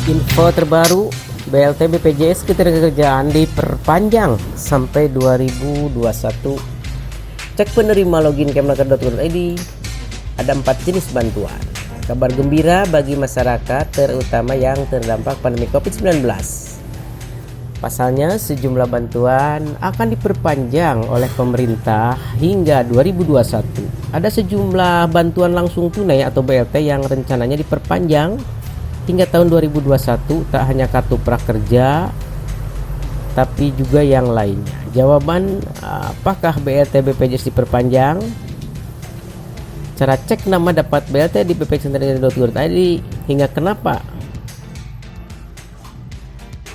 Info terbaru, BLT BPJS Ketenagakerjaan diperpanjang sampai 2021. Cek penerima login kemnaker.go.id, ada 4 jenis bantuan. Kabar gembira bagi masyarakat terutama yang terdampak pandemi COVID-19. Pasalnya sejumlah bantuan akan diperpanjang oleh pemerintah hingga 2021. Ada sejumlah bantuan langsung tunai atau BLT yang rencananya diperpanjang hingga tahun 2021, tak hanya kartu prakerja tapi juga yang lainnya. Jawaban apakah BLT BPJS diperpanjang? Cara cek nama dapat BLT di bpjs.go.id hingga kenapa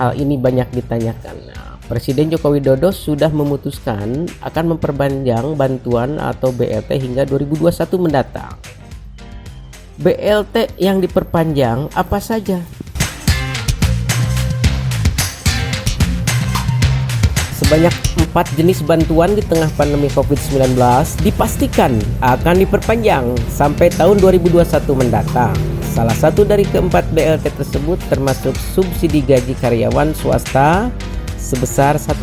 hal ini banyak ditanyakan. Presiden Joko Widodo sudah memutuskan akan memperpanjang bantuan atau BLT hingga 2021 mendatang. BLT yang diperpanjang apa saja? Sebanyak 4 jenis bantuan di tengah pandemi COVID-19 dipastikan akan diperpanjang sampai tahun 2021 mendatang. Salah satu dari keempat BLT tersebut termasuk subsidi gaji karyawan swasta sebesar 1,2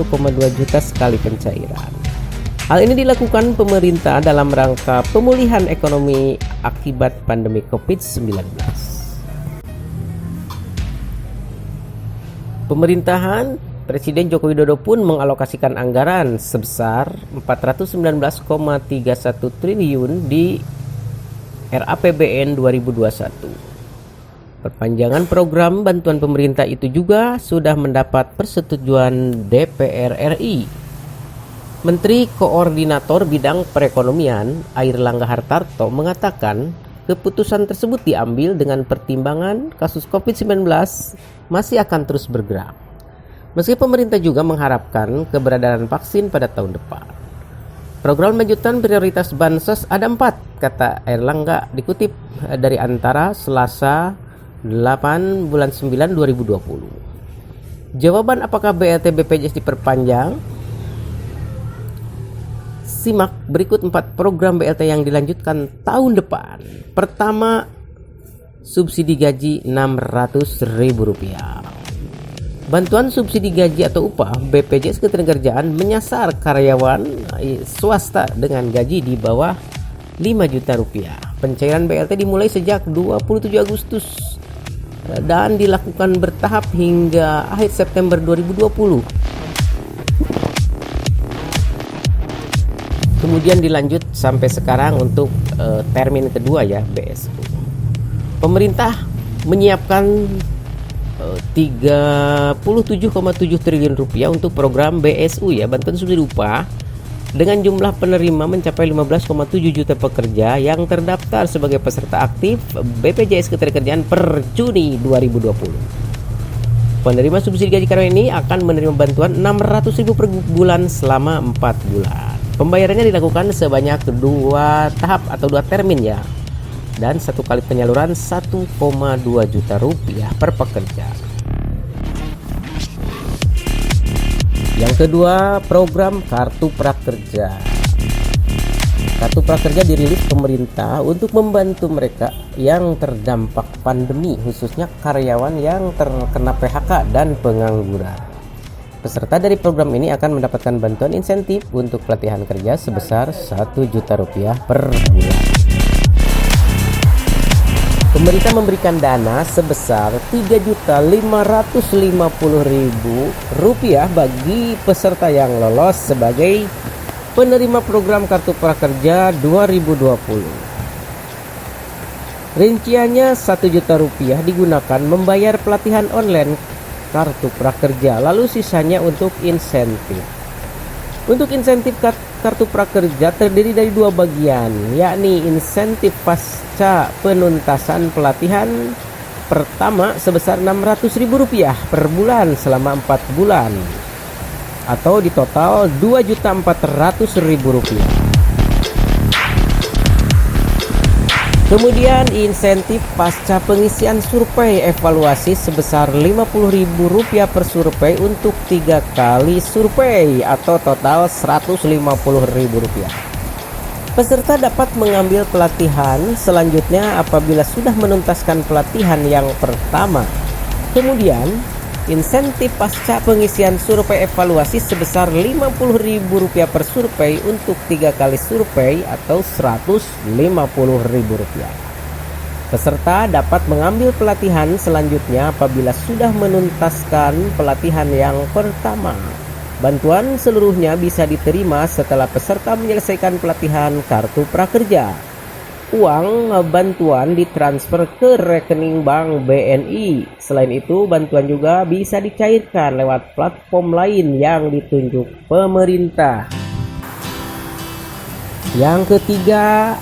juta sekali pencairan. Hal ini dilakukan pemerintah dalam rangka pemulihan ekonomi akibat pandemi COVID-19. Pemerintahan Presiden Joko Widodo pun mengalokasikan anggaran sebesar 419,31 triliun di RAPBN 2021. Perpanjangan program bantuan pemerintah itu juga sudah mendapat persetujuan DPR RI. Menteri Koordinator Bidang Perekonomian Airlangga Hartarto mengatakan keputusan tersebut diambil dengan pertimbangan kasus COVID-19 masih akan terus bergerak. Meski pemerintah juga mengharapkan keberadaan vaksin pada tahun depan. Program lanjutan prioritas Bansos ada 4, kata Airlangga, dikutip dari Antara Selasa 8 bulan 9 2020. Jawaban apakah BLT BPJS diperpanjang? Simak berikut 4 program BLT yang dilanjutkan tahun depan. Pertama, subsidi gaji Rp600.000. Bantuan subsidi gaji atau upah BPJS Ketenagakerjaan menyasar karyawan swasta dengan gaji di bawah Rp5 juta. Pencairan BLT dimulai sejak 27 Agustus dan dilakukan bertahap hingga akhir September 2020. Kemudian dilanjut sampai sekarang untuk termin kedua ya, BSU. Pemerintah menyiapkan 37,7 triliun rupiah untuk program BSU ya, bantuan subsidi upah, dengan jumlah penerima mencapai 15,7 juta pekerja yang terdaftar sebagai peserta aktif BPJS Ketenagakerjaan per Juni 2020. Penerima subsidi gaji karyawan ini akan menerima bantuan Rp600.000 per bulan selama 4 bulan. Pembayarannya dilakukan sebanyak 2 tahap atau 2 termin ya, dan 1 kali penyaluran Rp1,2 juta per pekerja. Yang kedua, program Kartu Prakerja. Kartu Prakerja dirilis pemerintah untuk membantu mereka yang terdampak pandemi, khususnya karyawan yang terkena PHK dan pengangguran. Peserta dari program ini akan mendapatkan bantuan insentif untuk pelatihan kerja sebesar Rp1 juta per bulan. Pemerintah memberikan dana sebesar Rp3.550.000 bagi peserta yang lolos sebagai penerima program Kartu Prakerja 2020. Rinciannya Rp1 juta digunakan membayar pelatihan online Kartu Prakerja, lalu sisanya untuk insentif. Untuk insentif Kartu Prakerja terdiri dari 2 bagian, yakni insentif pasca penuntasan pelatihan pertama sebesar Rp600.000 per bulan selama 4 bulan, atau di total Rp2.400.000. Kemudian insentif pasca pengisian survei evaluasi sebesar Rp50.000 per survei untuk 3 kali survei atau total Rp150.000. Peserta dapat mengambil pelatihan selanjutnya apabila sudah menuntaskan pelatihan yang pertama. Kemudian, insentif pasca pengisian survei evaluasi sebesar Rp50.000 per survei untuk 3 kali survei atau Rp150.000. Peserta dapat mengambil pelatihan selanjutnya apabila sudah menuntaskan pelatihan yang pertama. Bantuan seluruhnya bisa diterima setelah peserta menyelesaikan pelatihan kartu prakerja. Uang bantuan ditransfer ke rekening bank BNI. Selain itu, bantuan juga bisa dicairkan lewat platform lain yang ditunjuk pemerintah. Yang ketiga,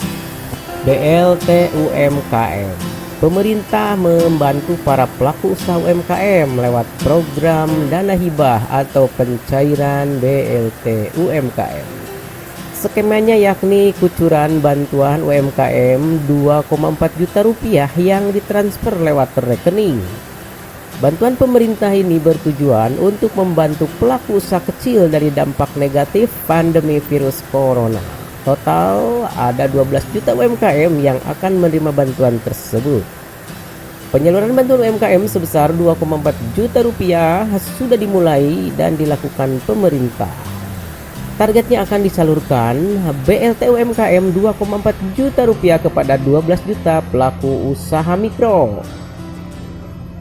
BLT UMKM. Pemerintah membantu para pelaku usaha UMKM lewat program dana hibah atau pencairan BLT UMKM. Skemanya yakni kucuran bantuan UMKM Rp2,4 juta yang ditransfer lewat rekening. Bantuan pemerintah ini bertujuan untuk membantu pelaku usaha kecil dari dampak negatif pandemi virus corona. Total ada 12 juta UMKM yang akan menerima bantuan tersebut. Penyaluran bantuan UMKM sebesar Rp2,4 juta sudah dimulai dan dilakukan pemerintah. Targetnya akan disalurkan BLT UMKM Rp2,4 juta kepada 12 juta pelaku usaha mikro.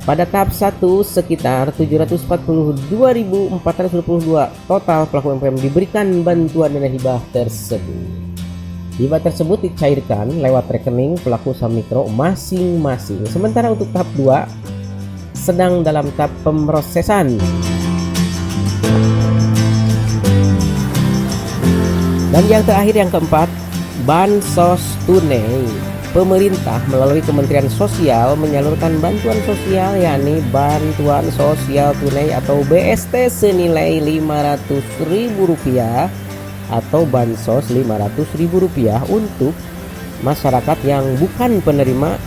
Pada tahap 1 sekitar 742.422 total pelaku UMKM diberikan bantuan dana hibah tersebut. Hibah tersebut dicairkan lewat rekening pelaku usaha mikro masing-masing. Sementara untuk tahap 2 sedang dalam tahap pemrosesan. Dan yang terakhir, yang keempat, bansos tunai. Pemerintah melalui Kementerian Sosial menyalurkan bantuan sosial yakni bantuan sosial tunai atau BST senilai Rp500.000 atau bansos Rp500.000 untuk masyarakat yang bukan penerima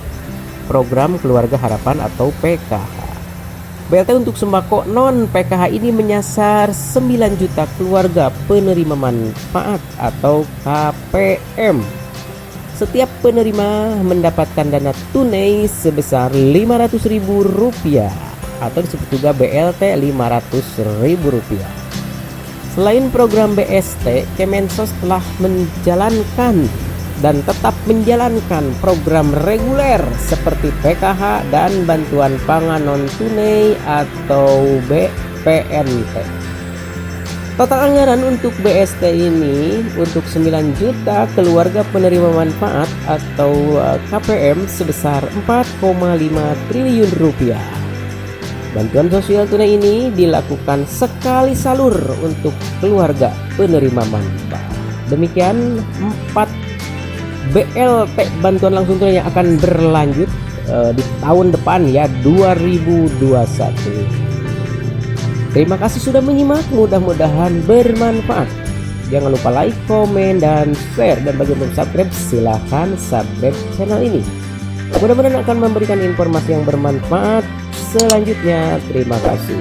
program Keluarga Harapan atau PKH. BLT untuk sembako non PKH ini menyasar 9 juta keluarga penerima manfaat atau KPM. Setiap penerima mendapatkan dana tunai sebesar Rp500.000 atau disebut juga BLT Rp500.000. Selain program BST, Kemensos telah menjalankan dan tetap menjalankan program reguler seperti PKH dan bantuan pangan non tunai atau BPNT. Total anggaran untuk BST ini untuk 9 juta keluarga penerima manfaat atau KPM sebesar Rp4,5 triliun. Bantuan sosial tunai ini dilakukan sekali salur untuk keluarga penerima manfaat. Demikian 4 BLT bantuan langsung tunai yang akan berlanjut di tahun depan ya, 2021. Terima kasih sudah menyimak, mudah-mudahan bermanfaat. Jangan lupa like, komen, dan share. Dan bagi yang belum subscribe, silahkan subscribe channel ini. Mudah-mudahan akan memberikan informasi yang bermanfaat selanjutnya. Terima kasih.